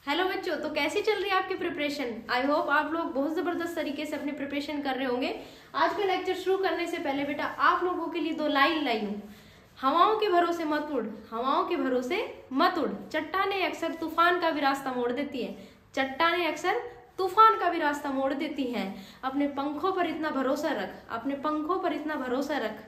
Hello बच्चों, तो कैसी चल रही है आपकी प्रिपरेशन। आई होप आप लोग बहुत ज़बरदस्त तरीके से अपनी प्रिपरेशन कर रहे होंगे। आज का लेक्चर शुरू करने से पहले बेटा आप लोगों के लिए दो लाइन लाई हूँ। हवाओं के भरोसे मत उड़, हवाओं के भरोसे मत उड़, चट्टानें अक्सर तूफान का भी रास्ता मोड़ देती है। चट्टानें अक्सर तूफान का भी रास्ता मोड़ देती हैं। अपने पंखों पर इतना भरोसा रख, अपने पंखों पर इतना भरोसा रख।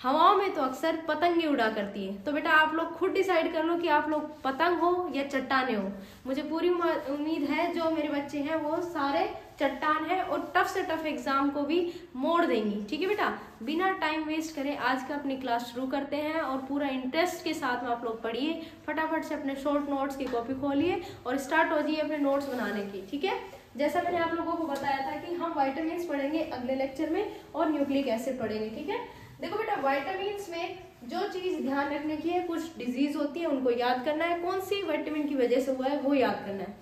हवाओं में तो अक्सर पतंगे उड़ा करती है। तो बेटा आप लोग खुद डिसाइड कर लो कि आप लोग पतंग हो या चट्टाने हो। मुझे पूरी उम्मीद है जो मेरे बच्चे हैं वो सारे चट्टान है और टफ से टफ एग्जाम को भी मोड़ देंगी। ठीक है बेटा, बिना टाइम वेस्ट करे आज का अपनी क्लास शुरू करते हैं और पूरा इंटरेस्ट के साथ में आप लोग पढ़िए। फटाफट से अपने शॉर्ट नोट्स की कॉपी खोलिए और स्टार्ट हो जाइए अपने नोट्स बनाने की। ठीक है, जैसा मैंने आप लोगों को बताया था कि हम वाइटामिन्स पढ़ेंगे अगले लेक्चर में और न्यूक्लिक एसिड पढ़ेंगे। ठीक है, देखो बेटा वाइटामिन्स में जो चीज ध्यान रखने की है, कुछ डिजीज होती है उनको याद करना है, कौन सी विटामिन की वजह से हुआ है वो याद करना है।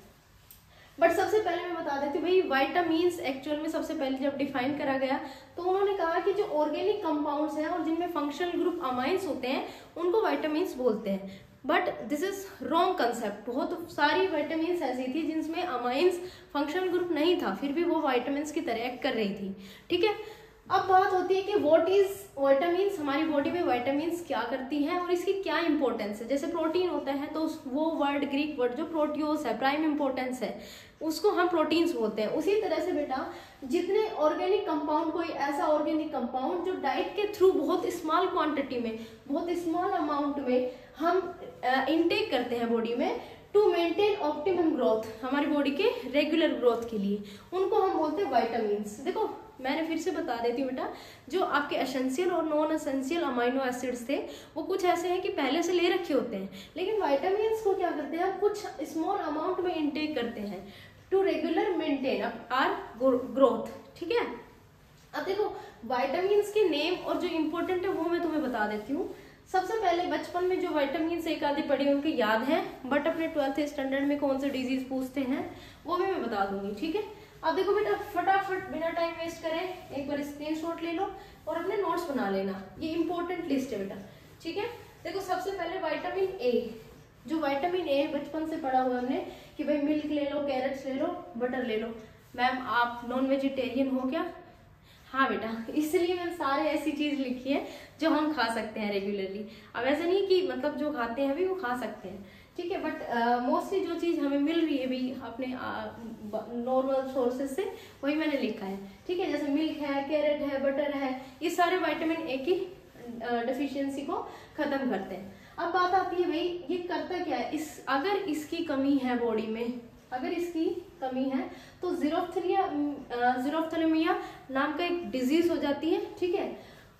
बट सबसे पहले मैं बता देती हूँ भाई, वाइटामिन्स एक्चुअल में सबसे पहले जब डिफाइन करा गया तो उन्होंने कहा कि जो ऑर्गेनिक कंपाउंड्स हैं और जिनमें फंक्शनल ग्रुप अमाइंस होते हैं उनको वाइटामिन्स बोलते हैं। But this is wrong concept. बहुत सारी विटामिन्स ऐसी थी जिनमें अमाइंस फंक्शनल ग्रुप नहीं था, फिर भी वो वाइटामिन्स की तरह एक्ट कर रही थी। ठीक है, अब बात होती है कि व्हाट इज विटामिन्स, हमारी बॉडी में विटामिन्स क्या करती हैं और इसकी क्या इंपॉर्टेंस है। जैसे प्रोटीन होता है तो वो वर्ड ग्रीक वर्ड जो प्रोटियोस है, प्राइम इंपॉर्टेंस है, उसको हम प्रोटीन्स बोलते हैं। उसी तरह से बेटा जितने ऑर्गेनिक कंपाउंड, कोई ऐसा ऑर्गेनिक कंपाउंड जो डाइट के थ्रू बहुत स्मॉल क्वांटिटी में, बहुत स्मॉल अमाउंट में हम इनटेक करते हैं बॉडी में टू मेंटेन ऑप्टिमम ग्रोथ, हमारी बॉडी के रेगुलर ग्रोथ के लिए, उनको हम बोलते हैं वाइटामिन्स। देखो मैंने फिर से बता देती हूँ बेटा, जो आपके एसेंशियल और नॉन एसेंशियल अमाइनो एसिड्स थे वो कुछ ऐसे हैं कि पहले से ले रखे होते हैं, लेकिन वाइटामिन्स को क्या करते हैं, कुछ स्मॉल अमाउंट में इनटेक करते हैं to regular maintain our growth. ठीक है, अब देखो वाइटामिन्स के नेम और जो इम्पोर्टेंट है वो मैं तुम्हें बता देती हूँ। सबसे पहले बचपन में जो विटामिन्स एक आधी पढ़ी उनके याद है, बट अपने 12th स्टैंडर्ड में कौन से डिजीज पूछते हैं वो भी मैं बता दूंगी। ठीक है, अब देखो बेटा फटाफट बिना टाइम वेस्ट करें एक बार स्क्रीनशॉट ले लो और अपने नोट्स बना लेना, ये इंपॉर्टेंट लिस्ट है बेटा। ठीक है, देखो सबसे पहले विटामिन ए। जो विटामिन ए बचपन से पढ़ा हुआ हमने कि भाई मिल्क ले लो, कैरेट्स ले लो, बटर ले लो। मैम आप नॉन वेजिटेरियन हो क्या? हाँ बेटा, इसलिए मैंने सारे ऐसी चीज लिखी है जो हम खा सकते हैं रेगुलरली। अब ऐसा नहीं कि मतलब जो खाते हैं अभी वो खा सकते हैं, ठीक है, बट मोस्टली जो चीज हमें मिल रही है भी अपने नॉर्मल सोर्सेज से वही मैंने लिखा है। ठीक है, जैसे मिल्क है, कैरेट है, बटर है, ये सारे विटामिन ए की डेफिशिएंसी को खत्म करते हैं। अब बात आती है भाई ये करता क्या है, अगर इसकी कमी है बॉडी में, अगर इसकी कमी है तो जीरोफ्थेलेमिया नाम का एक डिजीज हो जाती है। ठीक है,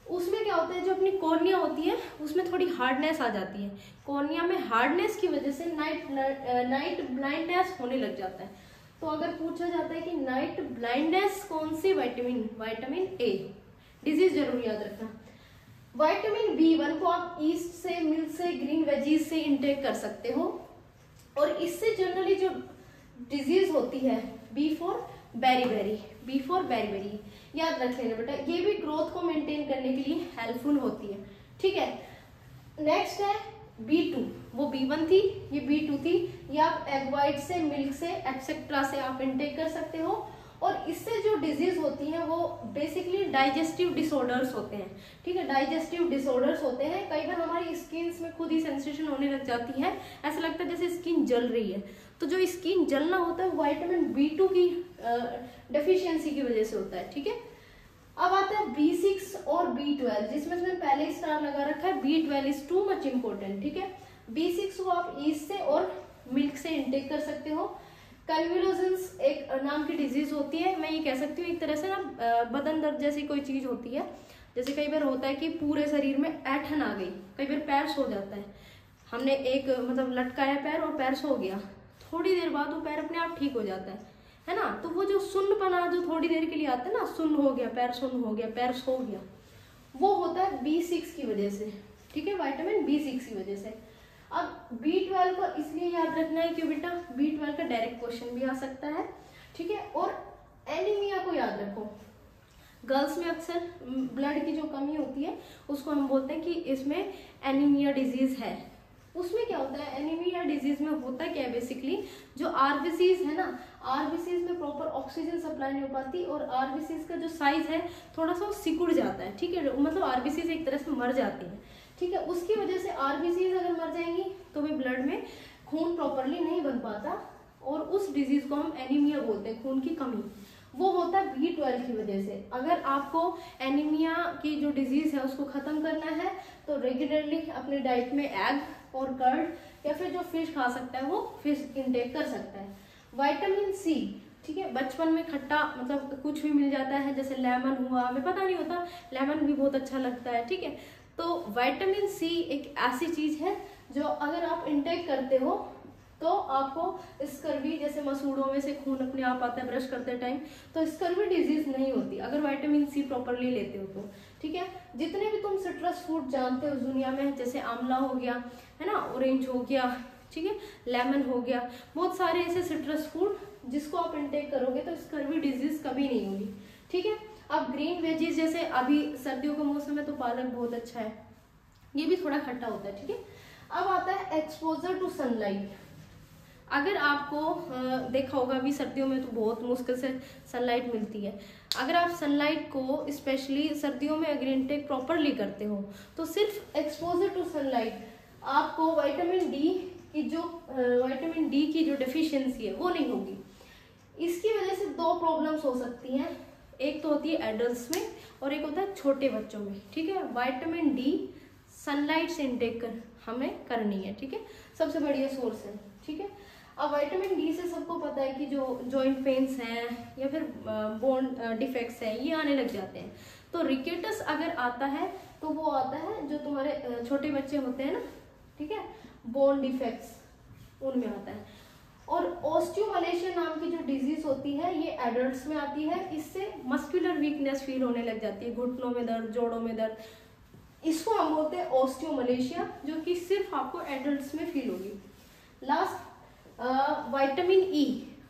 उसमें क्या होता है, जो अपनी कॉर्निया होती है उसमें थोड़ी हार्डनेस आ जाती है। कॉर्निया में हार्डनेस की वजह से नाइट ब्लाइंडनेस होने लग जाता है। तो अगर पूछा जाता है कि नाइट ब्लाइंडनेस कौन सी विटामिन ए डिजीज जरूर याद रखना। विटामिन B1 को आप ईस्ट से, मिल्क से, ग्रीन वेजीज से इंटेक कर सकते हो और इससे जनरली जो डिजीज होती है बी फॉर बेरी याद रख लेना बेटा, ये भी ग्रोथ को मेंटेन करने के लिए हेल्पफुल होती है। ठीक है, नेक्स्ट है B2, वो B1 थी, ये B2 थी, ये आप एग वाइट से, मिल्क से, एक्सेट्रा से आप इंटेक कर सकते हो। और इससे जो डिजीज होती है वो बेसिकली डाइजेस्टिव डिसऑर्डर्स होते हैं। ठीक है, डाइजेस्टिव डिसऑर्डर्स होते हैं, कई बार हमारी स्किन में खुद ही सेंसेशन होने लग जाती है, ऐसा लगता है जैसे स्किन जल रही है। तो जो स्किन जलना होता है विटामिन B2 की डेफिशिएंसी की वजह से होता है। ठीक है, अब आता है B6 और B12, जिसमें मैंने पहले स्टार लगा रखा है, B12 is too much important. ठीक है, B6 को आप ईस्ट से और मिल्क से इंटेक कर सकते हो। कन्वुलेशंस एक नाम की डिजीज होती है, मैं ये कह सकती हूँ एक तरह से ना बदन दर्द जैसी कोई चीज होती है। जैसे कई बार होता है कि पूरे शरीर में ऐठन आ गई, कई बार पैर सो जाता है, हमने एक मतलब लटकाया पैर और पैर सो गया, थोड़ी देर बाद वो पैर अपने आप ठीक हो जाता है ना। तो वो जो सुन्नपना जो थोड़ी देर के लिए आता है ना, सुन्न हो गया, पैर सुन्न हो गया, पैर सो गया, वो होता है B6 की वजह से। ठीक है, विटामिन B6 की वजह से। अब B12 को इसलिए याद रखना है कि बेटा B12 का डायरेक्ट क्वेश्चन भी आ सकता है। ठीक है, और एनीमिया को याद रखो, गर्ल्स में अक्सर ब्लड की जो कमी होती है उसको हम बोलते हैं कि इसमें एनीमिया डिजीज है। उसमें क्या होता है, एनीमिया डिजीज में होता क्या है बेसिकली, जो आरबीसीज है ना, आरबीसीज में प्रॉपर ऑक्सीजन सप्लाई नहीं हो पाती और आरबीसीज का जो साइज है थोड़ा सा वो सिकुड़ जाता है, ठीक है, मतलब आरबीसीज एक तरह से मर जाती है, ठीक है। उसकी वजह से आरबीसीज अगर मर जाएंगी तो भी ब्लड में खून प्रॉपरली नहीं बन पाता और उस डिजीज को हम एनीमिया बोलते हैं, खून की कमी। वो होता है B12 की वजह से। अगर आपको एनीमिया की जो डिजीज है उसको खत्म करना है तो रेगुलरली अपने डाइट में एग और कर्ड या फिर जो फिश खा सकता है वो फिश इंटेक कर सकता है। विटामिन सी, ठीक है, बचपन में खट्टा मतलब कुछ भी मिल जाता है, जैसे लेमन हुआ, हमें पता नहीं होता, लेमन भी बहुत अच्छा लगता है, ठीक है। तो विटामिन सी एक ऐसी चीज है जो अगर आप इंटेक करते हो तो आपको स्कर्वी, जैसे मसूड़ों में से खून अपने आप आता है ब्रश करते टाइम, तो स्कर्वी डिजीज नहीं होती अगर विटामिन सी प्रॉपरली लेते हो तो, ठीक है। जितने भी तुम सिट्रस फ्रूट जानते हो उस दुनिया में, जैसे आंवला हो गया है ना, ऑरेंज हो गया, ठीक है, लेमन हो गया, बहुत सारे ऐसे सिट्रस फ्रूट जिसको आप इंटेक करोगे तो स्कर्वी डिजीज कभी नहीं होगी, ठीक है। अब ग्रीन वेजीज, जैसे अभी सर्दियों का मौसम है तो पालक बहुत अच्छा है, ये भी थोड़ा खट्टा होता है, ठीक है। अब आता है एक्सपोजर टू सनलाइट। अगर आपको देखा होगा अभी सर्दियों में तो बहुत मुश्किल से सनलाइट मिलती है, अगर आप सनलाइट को स्पेशली सर्दियों में अगर इंटेक प्रॉपरली करते हो तो सिर्फ एक्सपोजर टू सनलाइट आपको विटामिन डी की जो डेफिशिएंसी है वो नहीं होगी। इसकी वजह से दो प्रॉब्लम्स हो सकती हैं, एक तो होती है एडल्ट्स में और एक होता है छोटे बच्चों में, ठीक है। विटामिन डी सनलाइट से इंटेक हमें करनी है, ठीक है, सबसे बढ़िया सोर्स है, ठीक है। अब विटामिन डी से सबको पता है कि जो जॉइंट पेन्स हैं या फिर बोन डिफेक्ट्स हैं ये आने लग जाते हैं। तो रिकेटस अगर आता है तो वो आता है जो तुम्हारे छोटे बच्चे होते हैं ना, ठीक है, बोन डिफेक्ट्स उनमें आता है। और ऑस्टियोमलेशिया नाम की जो डिजीज होती है ये एडल्ट्स में आती है, इससे मस्कुलर वीकनेस फील होने लग जाती है, घुटनों में दर्द, जोड़ों में दर्द, इसको हम बोलते हैं ऑस्टियोमलेशिया, जो कि सिर्फ आपको एडल्ट्स में फील होगी। Last vitamin E,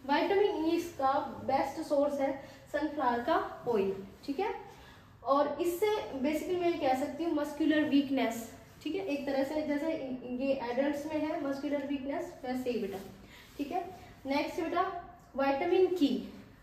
vitamin E इसका बेस्ट सोर्स है सनफ्लावर का ऑयल, ठीक है। और इससे बेसिकली मैं कह सकती हूँ मस्कुलर वीकनेस, ठीक है, एक तरह से जैसे ये एडल्ट्स में है मस्कुलर वीकनेस वैसे ही बेटा, ठीक है। नेक्स्ट बेटा विटामिन की,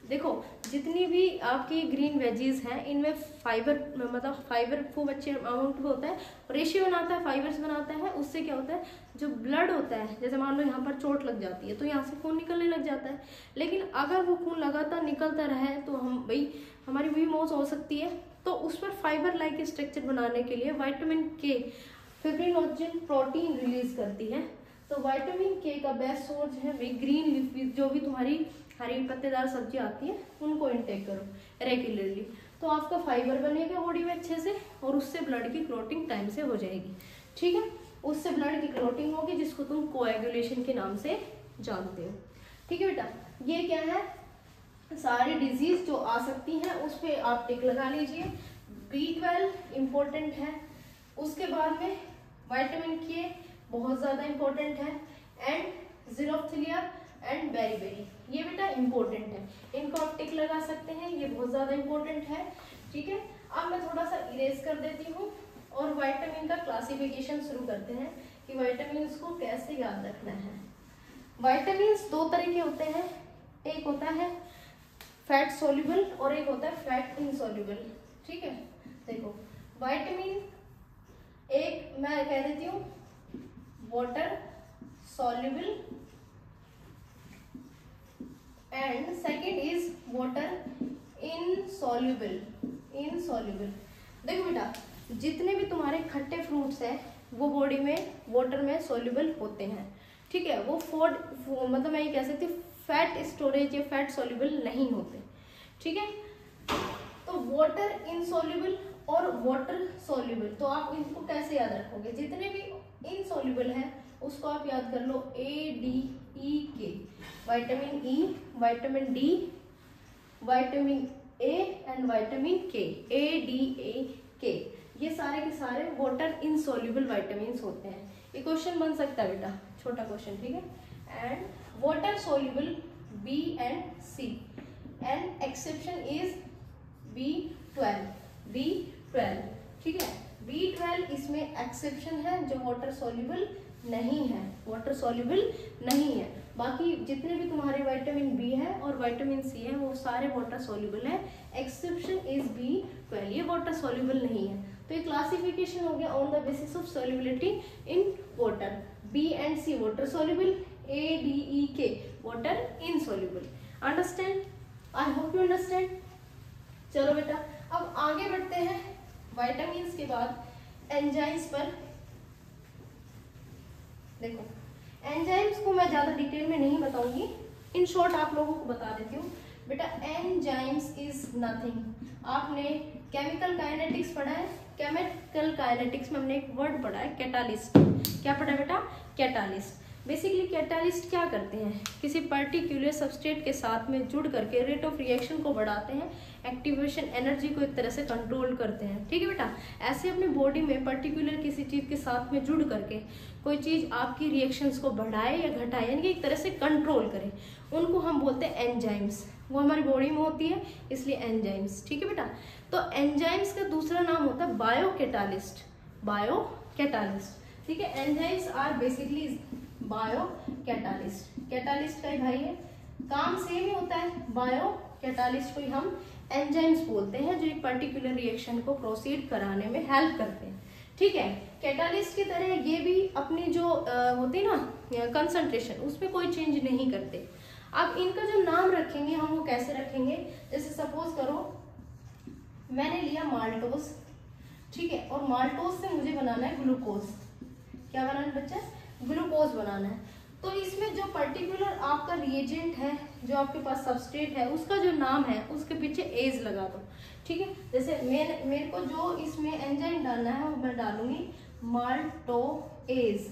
देखो जितनी भी आपकी ग्रीन वेजीज हैं इनमें फाइबर, मतलब फाइबर खूब अच्छे अमाउंट में होता है, रेशियो बनाता है, फाइबर्स बनाता है, उससे क्या होता है जो ब्लड होता है, जैसे मान लो यहाँ पर चोट लग जाती है तो यहाँ से खून निकलने लग जाता है, लेकिन अगर वो खून लगातार निकलता रहे तो हम भाई हमारी भी मौत हो सकती है। तो उस पर फाइबर लाइक स्ट्रक्चर बनाने के लिए विटामिन के फिब्रिनोजन प्रोटीन रिलीज करती है। तो विटामिन के का बेस्ट सोर्स है वे ग्रीन लीफ, जो भी तुम्हारी हरी पत्तेदार सब्जी आती है उनको इंटेक करो रेगुलरली, तो आपका फाइबर बनेगा बॉडी में अच्छे से और उससे ब्लड की क्लॉटिंग टाइम से हो जाएगी, ठीक है। उससे ब्लड की क्लॉटिंग होगी जिसको तुम कोएगुलेशन के नाम से जानते हो, ठीक है बेटा। ये क्या है, सारी डिजीज जो आ सकती हैं उस पर आप टिक लगा लीजिए। B12 इम्पोर्टेंट है, उसके बाद में विटामिन के बहुत ज़्यादा इम्पोर्टेंट है, एंड ज़ीरोफ्थिलिया एंड बेरीबेरी ये बेटा इम्पोर्टेंट है, इनको आप टिक लगा सकते हैं, ये बहुत ज़्यादा इम्पोर्टेंट है, ठीक है। अब मैं थोड़ा सा इरेज कर देती हूँ और विटामिन का क्लासिफिकेशन शुरू करते हैं कि विटामिन को कैसे याद रखना है। विटामिन दो तरह के होते हैं, एक होता है फैट सोल्यूबल और एक होता है फैट इनसोल्यूबल, ठीक है। देखो विटामिन एक मैं कह देती हूँ water soluble and second is water insoluble. देखो बेटा जितने भी तुम्हारे खट्टे फ्रूट्स हैं वो बॉडी में वाटर में सोल्यूबल होते हैं, ठीक है। वो मतलब मैं ये कह सकती हूँ फैट स्टोरेज या फैट सोल्यूबल नहीं होते, ठीक है। तो वाटर इनसोल्यूबल और वाटर सोल्यूबल, तो आप इनको कैसे याद रखोगे, जितने भी इनसोल्यूबल है उसको आप याद कर लो ADEK, vitamin E, vitamin D, vitamin A and vitamin के, ADAK, ये सारे के सारे वाटर इनसोल्यूबल विटामिन होते हैं। ये क्वेश्चन बन सकता है बेटा, छोटा क्वेश्चन, ठीक है। And water soluble B and C and exception is B12, ठीक है। B12 इसमें एक्सेप्शन है जो वाटर सोल्यूबल नहीं है, वाटर सॉल्युबल नहीं है। बाकी जितने भी तुम्हारे विटामिन बी है और विटामिन सी है वो सारे वाटर सॉल्युबल है, एक्सेप्शन इज B12, ये वाटर सॉल्युबल नहीं है। तो ये क्लासिफिकेशन हो गया on the basis of solubility in water. B and C water soluble, A D E K water insoluble. Understand? I hope you understand. चलो बेटा अब आगे बढ़ते हैं विटामिन के बाद एंजाइम्स पर। देखो एंजाइम्स को मैं ज्यादा डिटेल में नहीं बताऊंगी, इन शॉर्ट आप लोगों को बता देती हूँ। बेटा एंजाइम्स इज नथिंग, आपने केमिकल काइनेटिक्स पढ़ा है, केमिकल काइनेटिक्स में हमने एक वर्ड पढ़ा है कैटालिस्ट। क्या पढ़ा है बेटा? कैटालिस्ट। बेसिकली कैटालिस्ट क्या करते हैं, किसी पर्टिकुलर सबस्ट्रेट के साथ में जुड़ करके रेट ऑफ रिएक्शन को बढ़ाते हैं, एक्टिवेशन एनर्जी को एक तरह से कंट्रोल करते हैं। ठीक है बेटा, ऐसे अपने बॉडी में पर्टिकुलर किसी चीज के साथ में जुड़ करके कोई चीज आपकी रिएक्शंस को बढ़ाए या घटाए, यानी कि एक तरह से कंट्रोल करे, उनको हम बोलते हैं एंजाइम्स। वो हमारी बॉडी में होती है इसलिए एंजाइम्स। ठीक है बेटा, तो एंजाइम्स का दूसरा नाम होता है बायोकैटालिस्ट। बायोकैटालिस्ट, ठीक है। Enzymes are basically biocatalyst. Catalyst का ही भाई है, काम सेम ही होता है। बायो कैटालिस्ट को ही हम एंजाइम्स बोलते हैं, जो एक पर्टिकुलर रिएक्शन को प्रोसीड कराने में हेल्प करते हैं। ठीक है, कैटालिस्ट की तरह ये भी अपनी जो होती है ना कंसंट्रेशन, उसमें कोई चेंज नहीं करते। अब इनका जो नाम रखेंगे हम वो कैसे रखेंगे, जैसे सपोज करो मैंने लिया माल्टोज, ठीक है, और माल्टोज से मुझे बनाना है ग्लूकोज। क्या बनाना है बच्चा? ग्लूकोज बनाना है। तो इसमें जो पर्टिकुलर आपका रिएजेंट है, जो आपके पास सबस्ट्रेट है, उसका जो नाम है उसके पीछे एज लगा दो। ठीक है, जैसे मेरे को जो इसमें एंजाइम डालना है वो मैं डालूंगी माल्टोएज।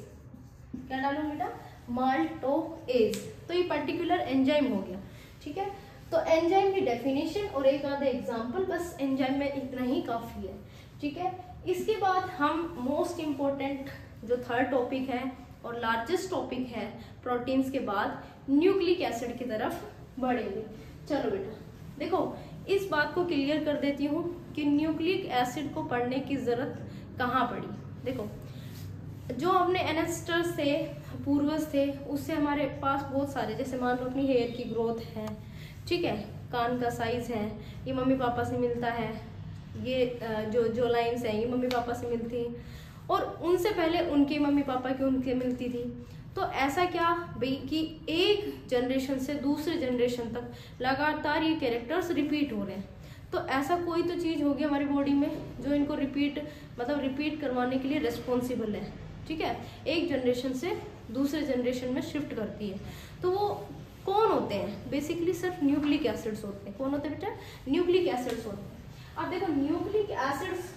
क्या डालूंगी बेटा? माल्टोएज। तो ये पर्टिकुलर एंजाइम हो गया। ठीक है, तो एंजाइम की डेफिनेशन और एक आधे एग्जाम्पल, बस एंजाइम में इतना ही काफी है। ठीक है, इसके बाद हम मोस्ट इम्पोर्टेंट जो थर्ड टॉपिक है और लार्जेस्ट टॉपिक है प्रोटीन्स के बाद, न्यूक्लिक एसिड की तरफ बढ़ेंगे। चलो बेटा देखो, इस बात को क्लियर कर देती हूँ कि न्यूक्लिक एसिड को पढ़ने की जरूरत कहाँ पड़ी। देखो, जो हमने एनेस्टर्स थे, पूर्वज थे, उससे हमारे पास बहुत सारे, जैसे मान लो अपनी हेयर की ग्रोथ है, ठीक है, कान का साइज है, ये मम्मी पापा से मिलता है, ये जो लाइन्स हैं ये मम्मी पापा से मिलती, और उनसे पहले उनके मम्मी पापा की उनके मिलती थी। तो ऐसा क्या भाई कि एक जनरेशन से दूसरे जनरेशन तक लगातार ये कैरेक्टर्स रिपीट हो रहे हैं। तो ऐसा कोई तो चीज़ होगी हमारी बॉडी में जो इनको रिपीट करवाने के लिए रिस्पॉन्सिबल है। ठीक है, एक जनरेशन से दूसरे जनरेशन में शिफ्ट करती है। तो वो कौन होते हैं? बेसिकली सिर्फ न्यूक्लिक एसिड्स होते हैं। कौन होते हैं बेटा? न्यूक्लिक एसिड्स होते हैं। अब देखो न्यूक्लिक एसिड्स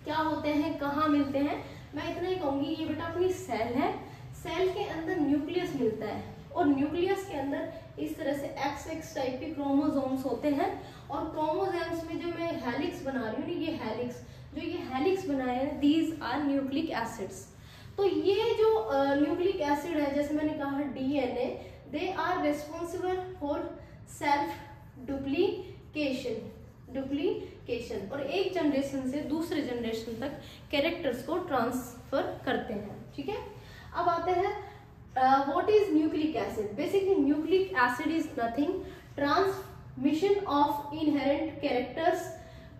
क्या होते हैं, कहाँ मिलते हैं, मैं इतना ही कहूंगी। ये बेटा अपनी सेल है, सेल के अंदर न्यूक्लियस मिलता है, और न्यूक्लियस के अंदर इस तरह से XX टाइप के क्रोमोसोम्स होते हैं, और क्रोमोसोम्स में जो मैं हेलिक्स बना रही हूँ, ये हेलिक्स, जो ये हेलिक्स बनाए हैं, दीज आर न्यूक्लिक एसिड्स। तो ये जो न्यूक्लिक एसिड है, जैसे मैंने कहा DNA, they are responsible for self duplication, और एक जनरेशन से दूसरे जनरेशन तक कैरेक्टर्स को ट्रांसफर करते हैं। ठीक है, अब आते हैं what is nucleic acid. Basically nucleic acid is nothing, transmission of inherent characters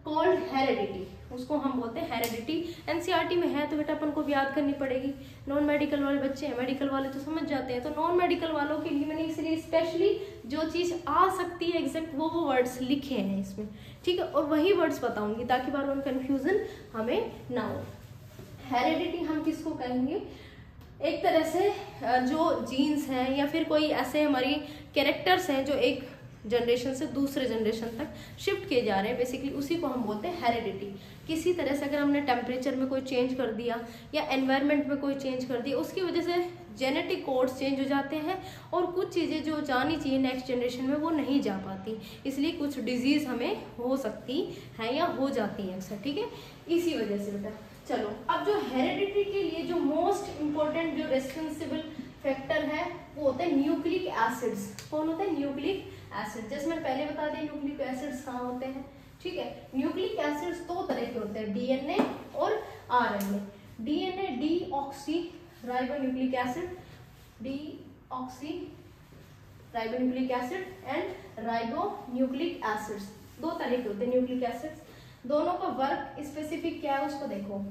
called heredity, उसको हम बोलते हैं हेरेडिटी। एनसीईआरटी में है तो बेटा अपन को भी याद करनी पड़ेगी। नॉन मेडिकल वाले बच्चे हैं, मेडिकल वाले तो समझ जाते हैं, तो नॉन मेडिकल वालों के लिए मैंने इसलिए स्पेशली जो चीज़ आ सकती है एग्जैक्ट वो वर्ड्स लिखे हैं इसमें। ठीक है, और वही वर्ड्स बताऊंगी ताकि बार बार कन्फ्यूजन हमें ना हो। हेरेडिटी हम किसको कहेंगे? एक तरह से जो जीन्स हैं या फिर कोई ऐसे हमारी कैरेक्टर्स हैं जो एक जनरेशन से दूसरे जनरेशन तक शिफ्ट किए जा रहे हैं, बेसिकली उसी को हम बोलते हैं हेरेडिटी। किसी तरह से अगर हमने टेम्परेचर में कोई चेंज कर दिया या एनवायरनमेंट में कोई चेंज कर दिया, उसकी वजह से जेनेटिक कोड्स चेंज हो जाते हैं और कुछ चीज़ें जो जानी चाहिए नेक्स्ट जनरेशन में वो नहीं जा पाती, इसलिए कुछ डिजीज़ हमें हो सकती है या हो जाती हैं अक्सर। ठीक है, इसी वजह से बेटा। चलो, अब जो हेरेडिटी के लिए जो मोस्ट इम्पोर्टेंट जो रेस्पॉन्सिबल फैक्टर है वो होते हैं न्यूक्लिक एसिड्स। कौन होते हैं? Nucleic acid. जैसे मैंने पहले बता दिया न्यूक्लिक एसिड्स कहाँ होते हैं। ठीक है, न्यूक्लिक एसिड्स दो तरह के होते हैं, DNA और RNA। DNA deoxy ribonucleic acid, deoxy ribonucleic acid and ribonucleic acids. दो तरह के होते हैं न्यूक्लिक एसिड्स, दोनों का वर्क स्पेसिफिक क्या है उसको देखो।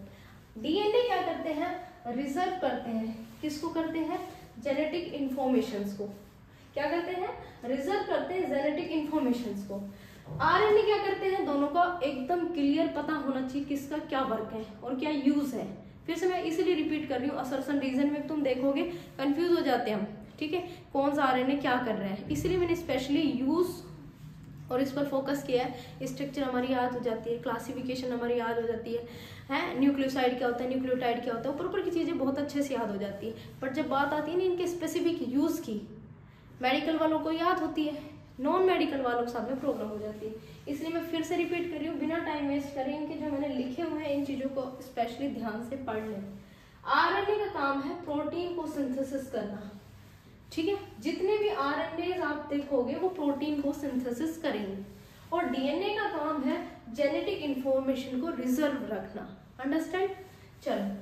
डीएनए क्या करते हैं, रिजर्व करते हैं, किसको करते हैं, जेनेटिक इंफॉर्मेशंस को। क्या करते हैं, रिजर्व करते हैं जेनेटिक इंफॉर्मेशंस को। आरएनए क्या करते हैं, दोनों का एकदम क्लियर पता होना चाहिए किसका क्या वर्क है और क्या यूज है। फिर से मैं इसीलिए रिपीट कर रही हूँ, असर्शन रीजन में तुम देखोगे कंफ्यूज हो जाते हैं हम, ठीक है, कौन सा आरएनए क्या कर रहा है। इसलिए मैंने स्पेशली यूज और इस पर फोकस किया है। स्ट्रक्चर हमारी याद हो जाती है, क्लासिफिकेशन हमारी याद हो जाती है, न्यूक्लियोसाइड क्या होता है, न्यूक्लियोटाइड क्या होता है, ऊपर ऊपर की चीज़ें बहुत अच्छे से याद हो जाती है। बट जब बात आती है ना इनके स्पेसिफिक यूज़ की, मेडिकल वालों को याद होती है, नॉन मेडिकल वालों के साथ में प्रॉब्लम हो जाती है। इसलिए मैं फिर से रिपीट कर रही हूँ, बिना टाइम वेस्ट करें, इनके जो मैंने लिखे हुए हैं इन चीज़ों को स्पेशली ध्यान से पढ़ लें। आरएनए का काम है प्रोटीन को सिंथेसिस करना, ठीक है। जितने भी आरएनए आप देखोगे वो प्रोटीन को सिंथेसिस करेंगे। और डीएनए का काम है जेनेटिक इंफॉर्मेशन को रिजर्व रखना। अंडरस्टैंड। चलो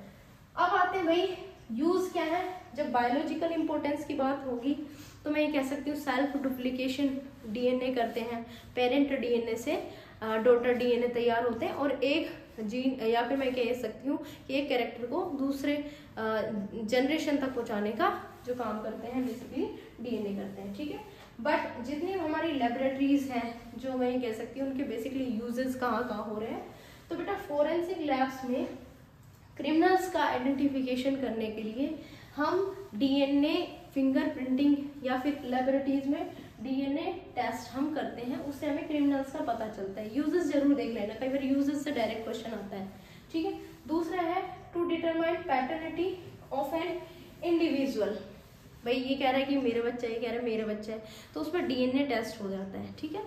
अब आते हैं भाई यूज क्या है। जब बायोलॉजिकल इंपॉर्टेंस की बात होगी तो मैं ये कह सकती हूँ सेल्फ डुप्लीकेशन डीएनए करते हैं, पेरेंट डीएनए से डॉटर डीएनए तैयार होते हैं और एक जीन या फिर मैं कह सकती हूँ कि एक कैरेक्टर को दूसरे जनरेशन तक पहुँचाने का जो काम करते हैं बेसिकली डीएनए करते हैं, ठीक है। बट जितनी हमारी लेबोरेटरीज हैं जो मैं कह सकती हूँ उनके बेसिकली यूजेस कहाँ कहाँ हो रहे हैं, तो बेटा फोरेंसिक लैब्स में क्रिमिनल्स का आइडेंटिफिकेशन करने के लिए हम डीएनए फिंगरप्रिंटिंग या फिर लेबोरेटरीज में डीएनए टेस्ट हम करते हैं, उससे हमें क्रिमिनल्स का पता चलता है। यूजेस जरूर देख लेना, कई बार यूजेस से डायरेक्ट क्वेश्चन आता है, ठीक है। दूसरा है to determine paternity of an individual. भाई ये कह रहा है कि मेरे बच्चा है, ये कह रहा है मेरे बच्चा है, तो उसमें डीएनए टेस्ट हो जाता है, ठीक है।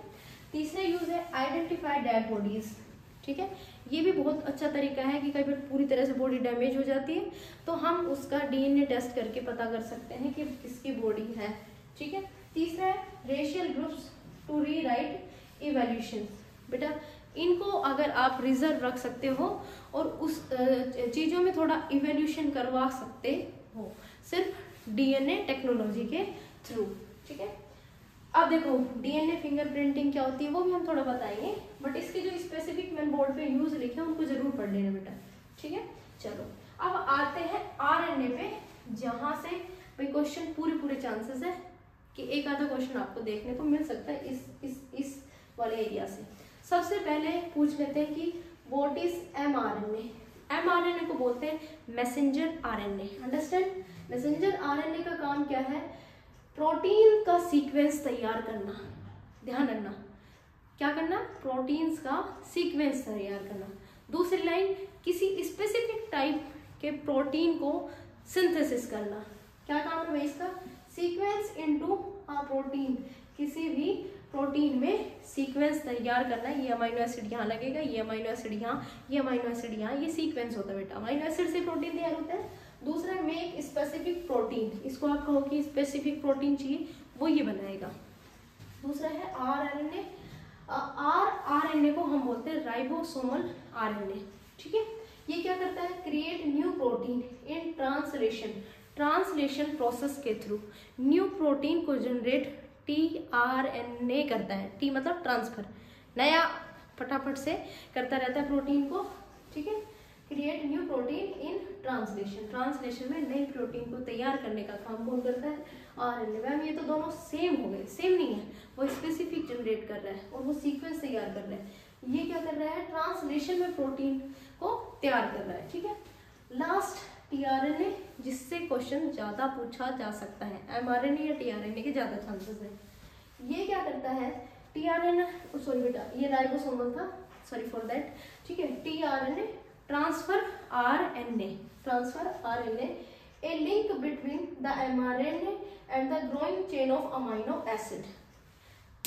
तीसरा यूज है आइडेंटिफाई डेड बॉडीज, ठीक है। ये भी बहुत अच्छा तरीका है कि कई बार पूरी तरह से बॉडी डैमेज हो जाती है तो हम उसका डीएनए टेस्ट करके पता कर सकते हैं कि किसकी बॉडी है, ठीक है। तीसरा है racial groups to rewrite evolution. बेटा इनको अगर आप रिजर्व रख सकते हो और उस चीज़ों में थोड़ा इवोल्यूशन करवा सकते हो सिर्फ डीएनए टेक्नोलॉजी के थ्रू, ठीक है। अब देखो डीएनए फिंगरप्रिंटिंग क्या होती है वो भी हम थोड़ा बताएंगे, बट इसके जो स्पेसिफिक मैंने बोर्ड पे यूज लिखे हैं उनको जरूर पढ़ लेना बेटा, ठीक है। चलो अब आते हैं आरएनए पे, जहां से भाई क्वेश्चन पूरे चांसेस है कि एक आधा क्वेश्चन आपको देखने को मिल सकता है इस वाले एरिया से। सबसे पहले पूछ लेते हैं कि व्हाट इज एमआरएनए। एमआरएनए को बोलते हैं messenger RNA. Understand. Messenger RNA का काम क्या है, प्रोटीन का सीक्वेंस तैयार करना। ध्यान रखना क्या करना, प्रोटीन्स का सीक्वेंस तैयार करना। दूसरी लाइन किसी स्पेसिफिक टाइप के प्रोटीन को सिंथेसिस करना। क्या काम है भाई इसका, सीक्वेंस इनटू प्रोटीन, किसी भी प्रोटीन में सीक्वेंस तैयार करना। ये अमाइनो एसिड यहाँ लगेगा, ये अमाइनो एसिड यहाँ, ये अमाइनो एसिड यहाँ, ये सीक्वेंस होता है बेटा। अमाइनो एसिड से प्रोटीन तैयार होता है। दूसरा है मेक स्पेसिफिक प्रोटीन, इसको आप कहो कि स्पेसिफिक प्रोटीन चाहिए वो ये बनाएगा। दूसरा है आरएनए। आरएनए को हम बोलते हैं राइबोसोमल आरएनए, ठीक है। ये क्या करता है, create new protein in translation process के थ्रू न्यू प्रोटीन को जनरेट टीआरएनए करता है। टी मतलब ट्रांसफर, नया फटाफट से करता रहता है प्रोटीन को, ठीक है। Create new protein in translation में नई प्रोटीन को तैयार करने का काम कौन करता है, आरएनए। मैम ये तो दोनों सेम हो गए, सेम नहीं है, वो स्पेसिफिक जनरेट कर रहा है और वो सीक्वेंस तैयार कर रहा है। ये क्या कर रहा है, ट्रांसलेशन में प्रोटीन को तैयार कर रहा है, ठीक है। लास्ट टीआरएनए, जिससे क्वेश्चन ज्यादा पूछा जा सकता है। एमआरएनए या टीआरएनए के ज्यादा चांसेस है। ये क्या करता है, टीआरएनए, सॉरी बेटा ये राइबोसोमल था, सॉरी फॉर दैट, ठीक है। TRNA transfer RNA, A link between the mRNA and the growing chain of amino acid.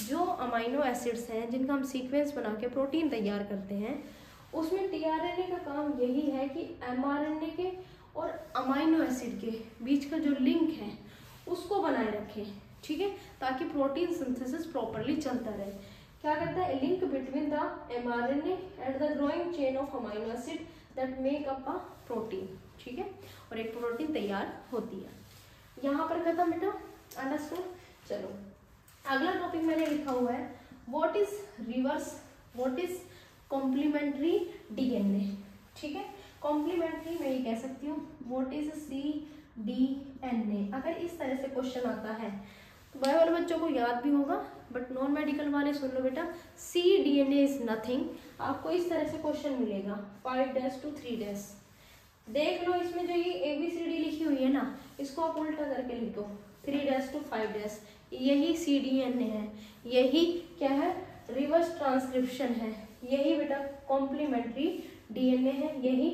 जो अमाइनो एसिड्स हैं जिनका हम सीक्वेंस बना के प्रोटीन तैयार करते हैं, उसमें टीआरएनए का काम यही है कि एमआरएनए के और अमाइनो एसिड के बीच का जो लिंक है उसको बनाए रखें, ठीक है, ताकि प्रोटीन सिंथेसिस प्रॉपरली चलता रहे। क्या करता है, link between the mRNA and the growing chain of amino acid that make up a protein, ठीक है, और एक प्रोटीन तैयार होती है। यहाँ पर खत्म बेटा, अंडरस्टूड। चलो अगला टॉपिक मैंने लिखा हुआ है व्हाट इज कॉम्प्लीमेंट्री डीएनए। ठीक है, कॉम्प्लीमेंट्री मैं ये कह सकती हूँ व्हाट इज cDNA। अगर इस तरह से क्वेश्चन आता है तो बायो वाले बच्चों को याद भी होगा, बट नॉन मेडिकल वाले सुन लो बेटा, cDNA इज नथिंग। आपको इस तरह से क्वेश्चन मिलेगा 5' to 3'। देख लो इसमें जो ये ABCD लिखी हुई है ना, इसको आप उल्टा करके लिख दो 3' to 5'। यही cDNA है, यही क्या है, रिवर्स ट्रांसक्रिप्शन है, यही बेटा कॉम्प्लीमेंट्री डीएनए है, यही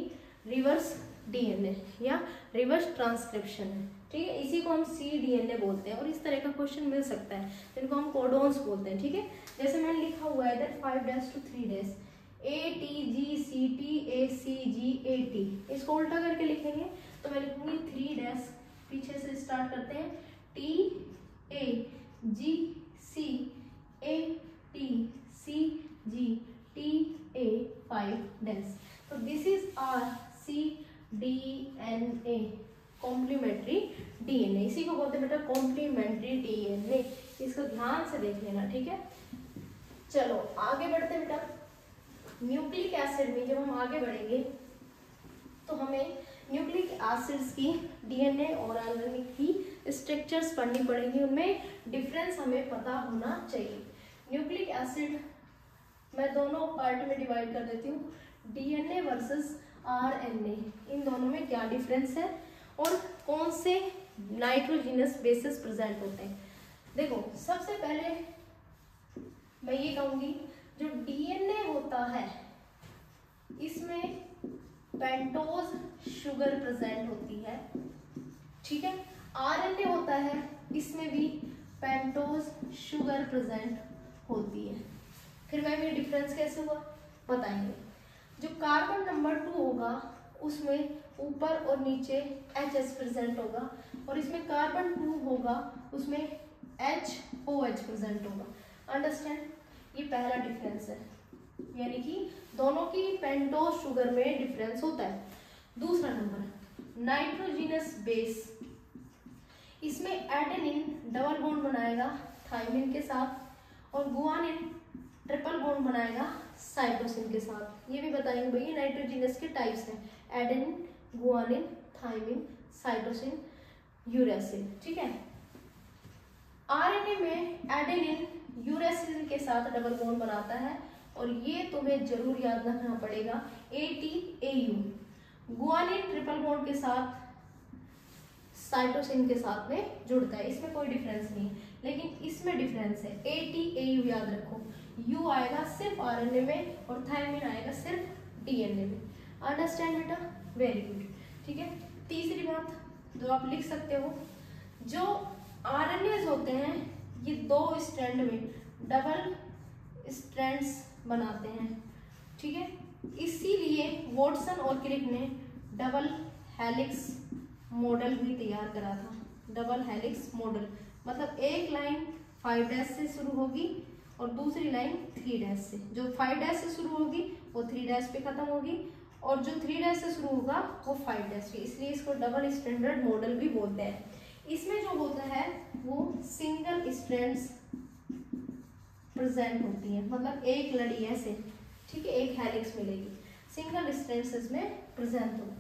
रिवर्स डीएनए या रिवर्स ट्रांसक्रिप्शन है। ठीक है, इसी को हम cDNA बोलते हैं और इस तरह का क्वेश्चन मिल सकता है जिनको हम कोडोन्स बोलते हैं। ठीक है, जैसे मैंने लिखा हुआ है इधर 5' to 3', ATGCTACGAT, इसको उल्टा करके लिखेंगे तो मैं लिखूंगी 3', पीछे से स्टार्ट करते हैं TAGCATCGTA 5'। तो this is our cDNA, complementary DNA. इसी को बोलते हैं बेटा कॉम्प्लीमेंट्री डीएनए, इसको ध्यान से देख लेना। ठीक है, चलो आगे बढ़ते हैं बेटा। न्यूक्लिक एसिड में जब हम आगे बढ़ेंगे तो हमें न्यूक्लिक एसिड्स की डीएनए और आरएनए की स्ट्रक्चर्स पढ़नी पड़ेगी, उनमें डिफरेंस हमें पता होना चाहिए। न्यूक्लिक एसिड मैं दोनों पार्ट में डिवाइड कर देती हूँ, डीएनए वर्सेस आरएनए, इन दोनों में क्या डिफरेंस है और कौन से नाइट्रोजिनस बेसेस प्रेजेंट होते हैं। देखो सबसे पहले मैं ये कहूँगी जो डीएनए होता है इसमें पेंटोज शुगर प्रेजेंट होती है। ठीक है, आरएनए होता है इसमें भी पेंटोज शुगर प्रेजेंट होती है। फिर मैम ये डिफरेंस कैसे हुआ बताएंगे। जो कार्बन नंबर 2 होगा उसमें ऊपर और नीचे HS प्रेजेंट होगा और इसमें कार्बन 2 होगा उसमें HOH प्रेजेंट होगा। अंडरस्टैंड, ये पहला डिफरेंस है, यानी कि दोनों की पेंटोज शुगर में डिफरेंस होता है। दूसरा नंबर नाइट्रोजिनस बेस, इसमें एडेनिन डबल बॉन्ड बनाएगा थाइमिन के साथ और गुआनिन ट्रिपल बॉन्ड बनाएगा साइटोसिन के साथ। ये भी बताएंगे भैया नाइट्रोजिनस के टाइप्स हैं, adenine, guanine, thymine, cytosine, uracil. ठीक है, आरएनए में एडेनिन यूरेसिल के साथ डबल बॉन्ड बनाता है और ये तुम्हें जरूर याद रखना पड़ेगा ATAU, गुआनिन ट्रिपल बॉन्ड के साथ साइटोसिन के साथ में जुड़ता है। इसमें कोई डिफरेंस नहीं है, लेकिन इसमें डिफरेंस है। ATAU याद रखो, U आएगा सिर्फ आरएनए में और थाइमिन आएगा सिर्फ डीएनए में। अंडरस्टैंड बेटा, वेरी गुड। ठीक है, तीसरी बात जो आप लिख सकते हो, जो आरएनए होते हैं ये 2 स्ट्रैंड में डबल स्ट्रैंड्स बनाते हैं। ठीक है, इसीलिए वॉटसन और क्रिक ने डबल हेलिक्स मॉडल भी तैयार करा था। डबल हेलिक्स मॉडल मतलब एक लाइन 5' से शुरू होगी और दूसरी लाइन 3' से। जो 5' से शुरू होगी वो 3' पे खत्म होगी और जो 3' से शुरू होगा वो 5' पे, इसलिए इसको डबल स्टैंडर्ड मॉडल भी बोलते हैं। इसमें जो होता है वो सिंगल स्ट्रैंड्स प्रेजेंट होती है, मतलब एक लड़ी ऐसे, ठीक है, एक हेलिक्स मिलेगी, सिंगल स्ट्रैंड्स इसमें प्रेजेंट होगा।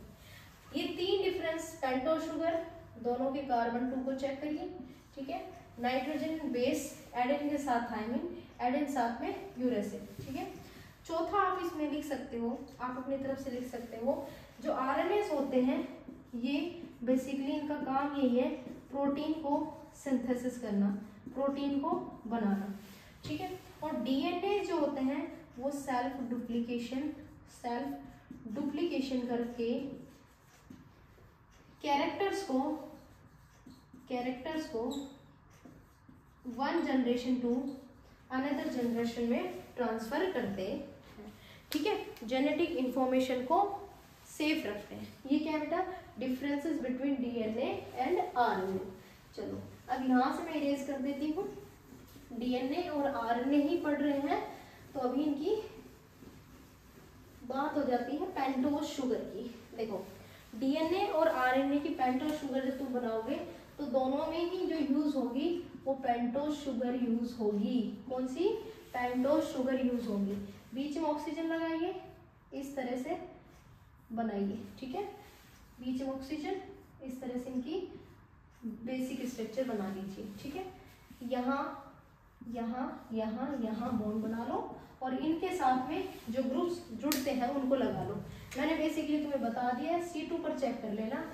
ये 3 डिफरेंस पेंटोज शुगर, दोनों के कार्बन 2 को चेक करिए। ठीक है, नाइट्रोजन बेस, एडेन के साथ थाइमिन, एडेन साथ में यूरेसिल। ठीक है, चौथा आप इसमें लिख सकते हो, आप अपनी तरफ से लिख सकते हो, जो आरएनएस होते हैं ये बेसिकली इनका काम यही है प्रोटीन को सिंथेसिस करना, प्रोटीन को बनाना। ठीक है, और डीएनए जो होते हैं वो सेल्फ डुप्लीकेशन करके कैरेक्टर्स को one generation to another generation में ट्रांसफर करते हैं। ठीक है, जेनेटिक इंफॉर्मेशन को सेफ रखते हैं। ये क्या बेटा, differences between DNA and RNA. चलो अब यहाँ से मैं इरेज कर देती हूँ, डीएनए और आरएनए ही पढ़ रहे हैं तो अभी इनकी बात हो जाती है पेंटोज शुगर की। देखो डीएनए और आरएनए की पेंटोज शुगर जब तुम बनाओगे तो दोनों में ही जो यूज होगी वो पेंटोज शुगर यूज होगी। कौन सी? पेंटोज शुगर यूज होगी। बीच में ऑक्सीजन लगाइए, इस तरह से बनाइए, ठीक है। बीच में ऑक्सीजन, इस तरह से इनकी बेसिक स्ट्रक्चर बना लीजिए, ठीक है। यहाँ यहाँ यहाँ यहाँ बॉन्ड बना लो और इनके साथ में जो ग्रुप्स जुड़ते हैं उनको लगा लो। मैंने बेसिकली तुम्हें बता दिया है, C2 पर चेक कर लेना।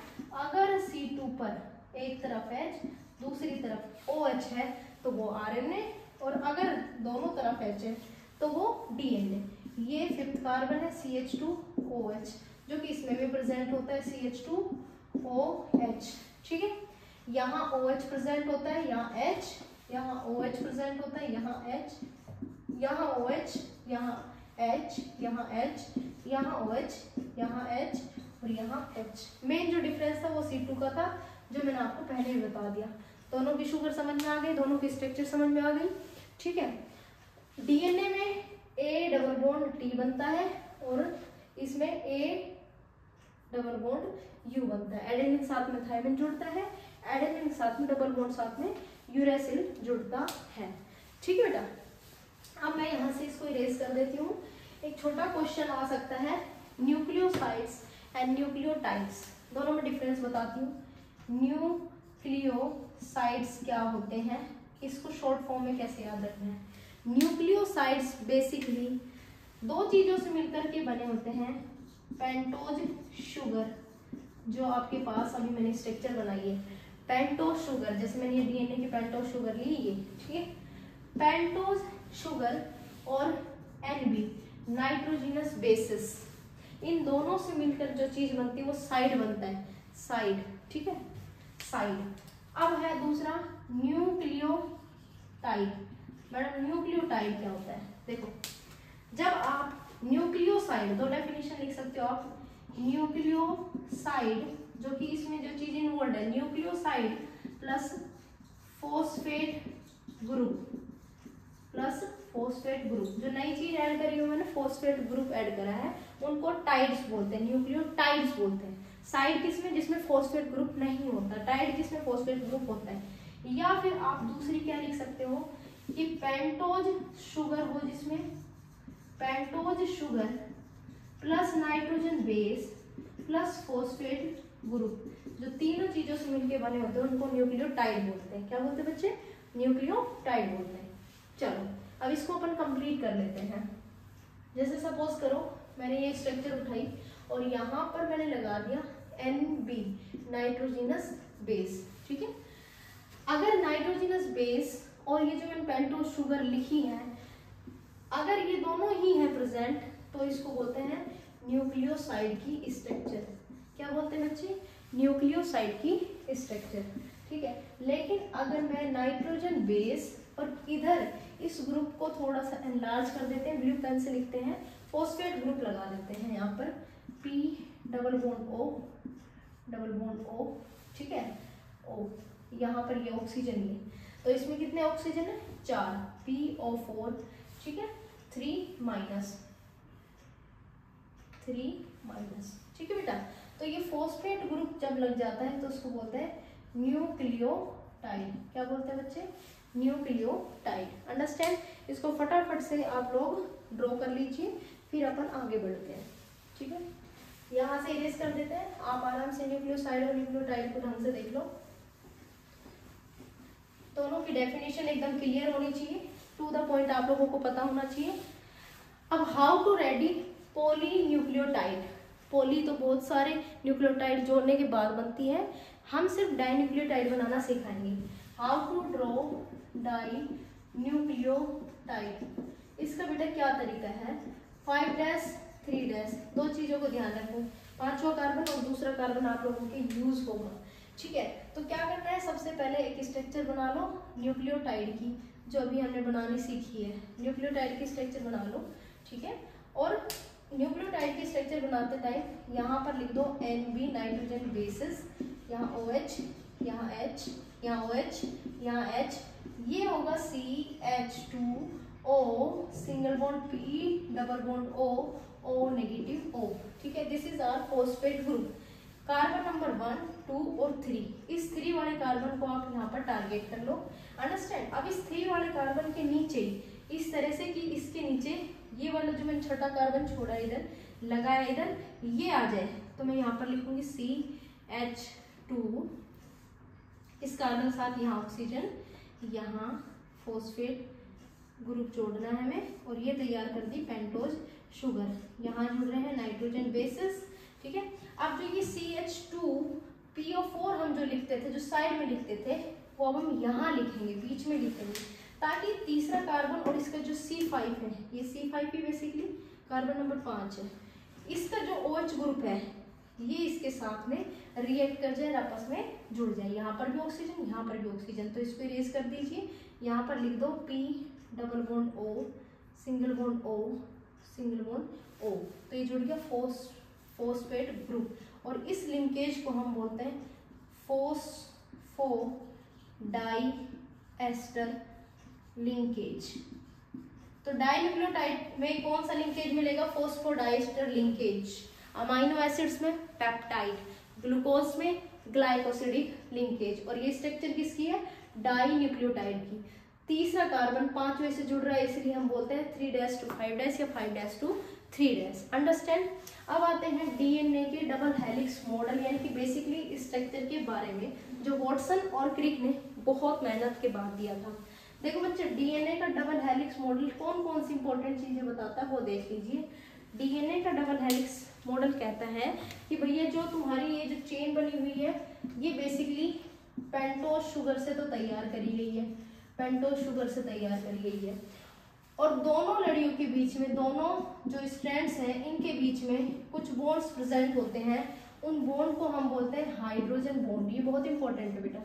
अगर C2 पर एक तरफ H दूसरी तरफ OH है तो वो RNA, और अगर दोनों तरफ H है तो वो DNA। ये 5th कार्बन है CH2OH, जो कि इसमें भी प्रेजेंट होता है CH2OH, ठीक है। यहाँ OH प्रेजेंट होता है, यहाँ H, यहाँ OH प्रेजेंट होता है, यहाँ H, यहाँ OH, यहाँ H, यहाँ H, यहाँ OH, यहाँ H और यहाँ H। मेन जो डिफरेंस था वो C2 का था, जो मैंने आपको पहले ही बता दिया। दोनों की शुगर समझ में आ गई, दोनों की स्ट्रक्चर समझ में आ गई, ठीक है। डीएनए में A डबल बॉन्ड T बनता है और इसमें A डबल बॉन्ड U बनता है। एडेनिन साथ में थायमिन जुड़ता है, एडेनिन के साथ में डबल बॉन्ड साथ में यूरेसिल जुड़ता है, ठीक है बेटा। अब मैं यहाँ से इसको इरेज कर देती हूँ। एक छोटा क्वेश्चन आ सकता है, न्यूक्लियोसाइड्स एंड न्यूक्लियोटाइड्स, दोनों में डिफरेंस बताती हूँ। न्यूक्लियोसाइड्स क्या होते हैं, इसको शॉर्ट फॉर्म में कैसे याद रखना है। न्यूक्लियोसाइड्स बेसिकली दो चीजों से मिलकर के बने होते हैं। पेंटोज शुगर, जो आपके पास अभी मैंने स्ट्रक्चर बनाई है, पेंटोज शुगर, जैसे मैंने ये डीएनए की पेंटोज शुगर ली, ये ठीक है। पेंटोज शुगर और एनबी नाइट्रोजिनस बेसिस, इन दोनों से मिलकर जो चीज बनती है वो साइड बनता है, साइड, ठीक है, साइड। अब है दूसरा न्यूक्लियोटाइड। मैडम न्यूक्लियोटाइड क्या होता है? देखो, जब आप न्यूक्लियोसाइड, दो डेफिनेशन लिख सकते हो आप। न्यूक्लियोसाइड, जो कि इसमें जो चीज इन्वॉल्व है, nucleoside plus phosphate group, plus phosphate group, जो नई चीज ऐड करी है मैंने, फॉस्फेट ग्रुप ऐड करा है, उनको टाइड्स बोलते हैं, न्यूक्लियोटाइड्स बोलते हैं। साइड किसमें? जिसमें फॉस्फेट ग्रुप नहीं होता, टाइड जिसमें फॉस्फेट ग्रुप होता है। या फिर आप दूसरी क्या लिख सकते हो कि पेंटोज शुगर हो, जिसमें pentose sugar plus nitrogen base plus phosphate group, जो तीनों चीजों से मिलकर बने होते हैं उनको न्यूक्लियोटाइड बोलते हैं। क्या बोलते हैं बच्चे? न्यूक्लियोटाइड बोलते हैं। चलो अब इसको अपन कंप्लीट कर लेते हैं। जैसे सपोज करो मैंने ये स्ट्रक्चर उठाई और यहाँ पर मैंने लगा दिया NB, नाइट्रोजिनस बेस, ठीक है। अगर नाइट्रोजिनस बेस और ये जो मैंने पेंटोज शुगर लिखी है, अगर ये दोनों ही है प्रेजेंट, तो इसको बोलते हैं न्यूक्लियोसाइड की स्ट्रक्चर। क्या बोलते हैं बच्चे? न्यूक्लियोसाइड की स्ट्रक्चर, ठीक है। लेकिन अगर मैं नाइट्रोजन बेस और इधर इस ग्रुप को थोड़ा सा एनलार्ज कर देते हैं, ब्लू पेन से लिखते हैं, फॉस्फेट ग्रुप लगा देते हैं यहाँ पर, P double bond O double bond O, ठीक है, O। यहाँ पर ये ऑक्सीजन है, तो इसमें कितने ऑक्सीजन है? 4, PO4, ठीक है, 3 माइनस, ठीक है बेटा। तो ये फॉस्फेट ग्रुप जब लग जाता है तो उसको बोलते हैं न्यूक्लियोटाइड। क्या बोलते हैं बच्चे? न्यूक्लियोटाइड। अंडरस्टैंड? इसको फटाफट से आप लोग ड्रॉ कर लीजिए, फिर अपन आगे बढ़ते हैं, ठीक है। यहाँ से इरेज कर देते हैं, आप आराम से न्यूक्लियोसाइड और न्यूक्लियोटाइड को ढंग से देख लो। दोनों की डेफिनेशन एकदम क्लियर होनी चाहिए, टू द पॉइंट आप लोगों को पता होना चाहिए। अब how to ready poly nucleotide. Poly तो बहुत सारे न्यूक्लियोटाइड जोड़ने के बाद बनती है, हम सिर्फ डाई न्यूक्लियोटाइड बनाना सिखाएंगे। How to draw di nucleotide, इसका बेटा क्या तरीका है? 5' 3', दो चीजों को ध्यान रखो, 5वां कार्बन और दूसरा कार्बन आप लोगों के यूज होगा, ठीक है। तो क्या करना है, सबसे पहले एक स्ट्रक्चर बना लो न्यूक्लियोटाइड की, जो अभी हमने बनानी सीखी है। न्यूक्लियोटाइड की स्ट्रक्चर बना लो, ठीक है। और न्यूक्लियोटाइड की स्ट्रक्चर बनाते टाइम यहाँ पर लिख दो NB, नाइट्रोजन बेसिस, यहाँ OH, यहाँ H, यहाँ OH, यहाँ H, ये होगा CH2O, single bond P, double bond O, O negative O, ठीक है। This is our phosphate group. Carbon number 1, 2 और 3, इस 3 वाले कार्बन को आप यहाँ पर टारगेट कर लो। अंडरस्टैंड। अब इस 3 वाले कार्बन के नीचे इस तरह से कि इसके नीचे ये वाला जो मैंने छठा कार्बन छोड़ा इधर लगाया इधर, ये आ जाए तो मैं यहाँ पर लिखूंगी CH2, इस कार्बन साथ यहाँ ऑक्सीजन, यहाँ फॉस्फेट ग्रुप जोड़ना है हमें, और ये तैयार कर दी पेंटोज शुगर। यहाँ जुड़ रहे हैं नाइट्रोजन बेसिस, ठीक है। अब जो ये CH2PO4 हम जो लिखते थे, जो साइड में लिखते थे, वो अब हम यहाँ लिखेंगे, बीच में लिखेंगे, ताकि तीसरा कार्बन और इसका जो C5 है, ये C5 भी बेसिकली कार्बन नंबर 5 है, इसका जो OH ग्रुप है ये इसके साथ में रिएक्ट कर जाए, आपस में जुड़ जाए। यहाँ पर भी ऑक्सीजन, यहाँ पर भी ऑक्सीजन, तो इसको इरेज कर दीजिए। यहाँ पर लिख दो P double bond O single bond O single bond O, तो ये जुड़ गया फॉस्फेट ग्रुप, और इस लिंकेज को हम बोलते हैं फॉस्फोडाइएस्टर लिंकेज। तो डाइन्यूक्लियोटाइड में कौन सा लिंकेज मिलेगा? Phosphodiester linkage. अमाइनो एसिड्स में पेप्टाइड, ग्लूकोज में ग्लाइकोसिडिक लिंकेज, और ये स्ट्रक्चर किसकी है? डाइन्यूक्लियोटाइड की। तीसरा कार्बन 5वें से जुड़ रहा है, इसलिए हम बोलते हैं 3' to 5' या 5' to 3'। अंडरस्टैंड। अब आते हैं डीएनए के डबल हेलिक्स मॉडल, यानी कि बेसिकली स्ट्रक्चर के बारे में, जो वॉटसन और क्रिक ने बहुत मेहनत के बाद दिया था। देखो बच्चे, डीएनए का डबल हेलिक्स मॉडल कौन कौन सी इंपॉर्टेंट चीजें बताता है वो देख लीजिए। डीएनए का डबल हेलिक्स मॉडल कहता है कि भैया जो तुम्हारी ये जो चेन बनी हुई है, ये बेसिकली पेंटोज शुगर से तो तैयार करी गई है, पेंटोज शुगर से तैयार करी गई है, और दोनों लड़ियों के बीच में, दोनों जो स्ट्रैंड्स हैं इनके बीच में कुछ बॉन्ड्स प्रेजेंट होते हैं। उन बॉन्ड को हम बोलते हैं हाइड्रोजन बॉन्ड। ये बहुत इंपॉर्टेंट है बेटा,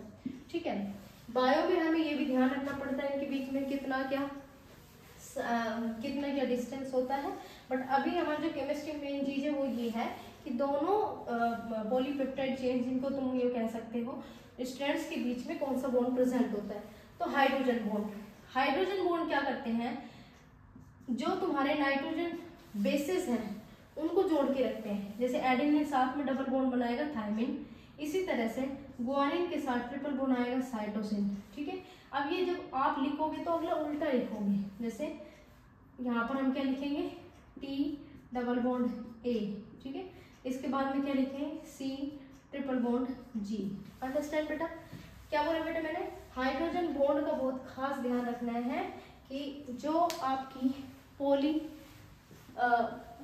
ठीक है। बायो में हमें ये भी ध्यान रखना पड़ता है इनके बीच में कितना क्या डिस्टेंस होता है। बट अभी हमारी जो केमिस्ट्री में मेन चीज है वो ये है कि दोनों पॉलीपेप्टाइड चेन, जिनको तुम ये कह सकते हो, स्ट्रैंड्स के बीच में कौन सा बॉन्ड प्रेजेंट होता है? तो हाइड्रोजन बॉन्ड। हाइड्रोजन बॉन्ड क्या करते हैं? जो तुम्हारे नाइट्रोजन बेसिस हैं उनको जोड़ के रखते हैं। जैसे एडेनिन साथ में डबल बॉन्ड बनाएगा थायमिन, इसी तरह से गुआनिन के साथ ट्रिपल बॉन्ड आएगा साइटोसिन, ठीक है। अब ये जब आप लिखोगे तो अगला उल्टा लिखोगे। जैसे यहाँ पर हम क्या लिखेंगे? T डबल बॉन्ड A, ठीक है। इसके बाद में क्या लिखेंगे? C triple bond G। Understand बेटा? क्या बोला बेटा मैंने? हाइड्रोजन बॉन्ड का बहुत खास ध्यान रखना है कि जो आपकी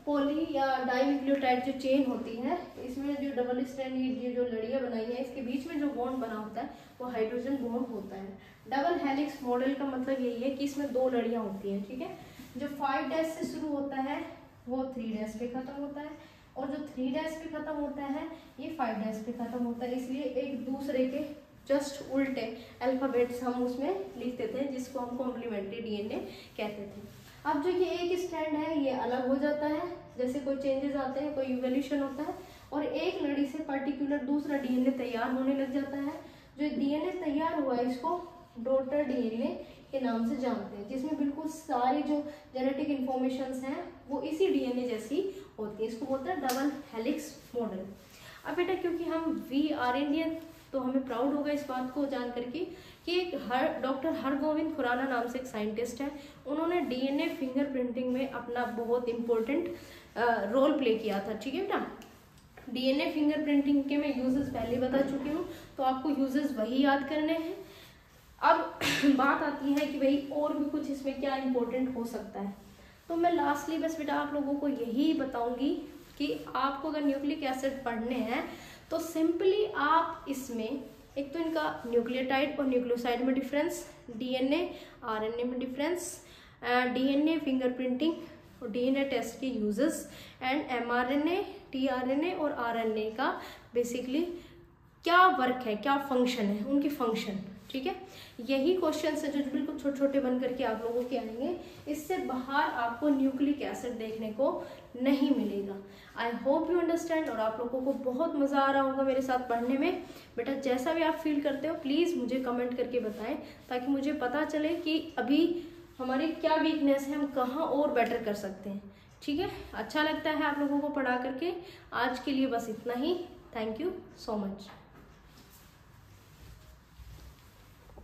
पॉली या डाइन्यूक्लियोटाइड जो चेन होती है, इसमें जो डबल स्ट्रैंड ये जो लड़ियां बनाई हैं, इसके बीच में जो बॉन्ड बना होता है वो हाइड्रोजन बॉन्ड होता है। डबल हेलिक्स मॉडल का मतलब यही है कि इसमें 2 लड़ियां होती हैं, ठीक है। जो 5' से शुरू होता है वो 3' पे खत्म होता है, और जो 3' पे खत्म होता है ये 5' पे खत्म होता है। इसलिए एक दूसरे के जस्ट उल्टे अल्फाबेट्स हम उसमें लिखते थे, जिसको हम कॉम्प्लीमेंट्री डीएनए कहते थे। अब जो ये एक स्ट्रैंड है ये अलग हो जाता है, जैसे कोई चेंजेस आते हैं, कोई इवोल्यूशन होता है, और एक लड़ी से पर्टिकुलर दूसरा डीएनए तैयार होने लग जाता है। जो डीएनए तैयार हुआ है इसको डॉटर डीएनए के नाम से जानते हैं, जिसमें बिल्कुल सारी जो जेनेटिक इंफॉर्मेशंस हैं वो इसी डीएनए जैसी होती है। इसको बोलते हैं डबल हेलिक्स मॉडल। अब बेटा क्योंकि हम वी आर इंडियन, तो हमें प्राउड होगा इस बात को जान करके कि एक डॉक्टर हरगोविंद खुराना नाम से एक साइंटिस्ट है, उन्होंने डीएनए फिंगरप्रिंटिंग में अपना बहुत इंपॉर्टेंट रोल प्ले किया था, ठीक है बेटा। डीएनए फिंगरप्रिंटिंग के मैं यूजेस पहले बता चुकी हूँ, तो आपको यूजेस वही याद करने हैं। अब बात आती है कि भाई और भी कुछ इसमें क्या इंपॉर्टेंट हो सकता है, तो मैं लास्टली बस बेटा आप लोगों को यही बताऊंगी कि आपको अगर न्यूक्लिक एसिड पढ़ने हैं तो सिंपली आप इसमें एक तो इनका न्यूक्लियोटाइड और न्यूक्लियोसाइड में डिफरेंस, डीएनए आरएनए में डिफरेंस, डीएनए फिंगरप्रिंटिंग और डीएनए टेस्ट के यूजेस, एंड एमआरएनए, टीआरएनए और आरएनए का बेसिकली क्या वर्क है, क्या फंक्शन है, उनके फंक्शन, ठीक है। यही क्वेश्चन है जो बिल्कुल छोटे छोटे बन करके आप लोगों के आएंगे। इससे बाहर आपको न्यूक्लिक एसिड देखने को नहीं मिलेगा। आई होप यू अंडरस्टैंड, और आप लोगों को बहुत मज़ा आ रहा होगा मेरे साथ पढ़ने में। बेटा जैसा भी आप फील करते हो प्लीज़ मुझे कमेंट करके बताएं, ताकि मुझे पता चले कि अभी हमारी क्या वीकनेस है, हम कहाँ और बेटर कर सकते हैं, ठीक है। अच्छा लगता है आप लोगों को पढ़ा करके। आज के लिए बस इतना ही। Thank you so much.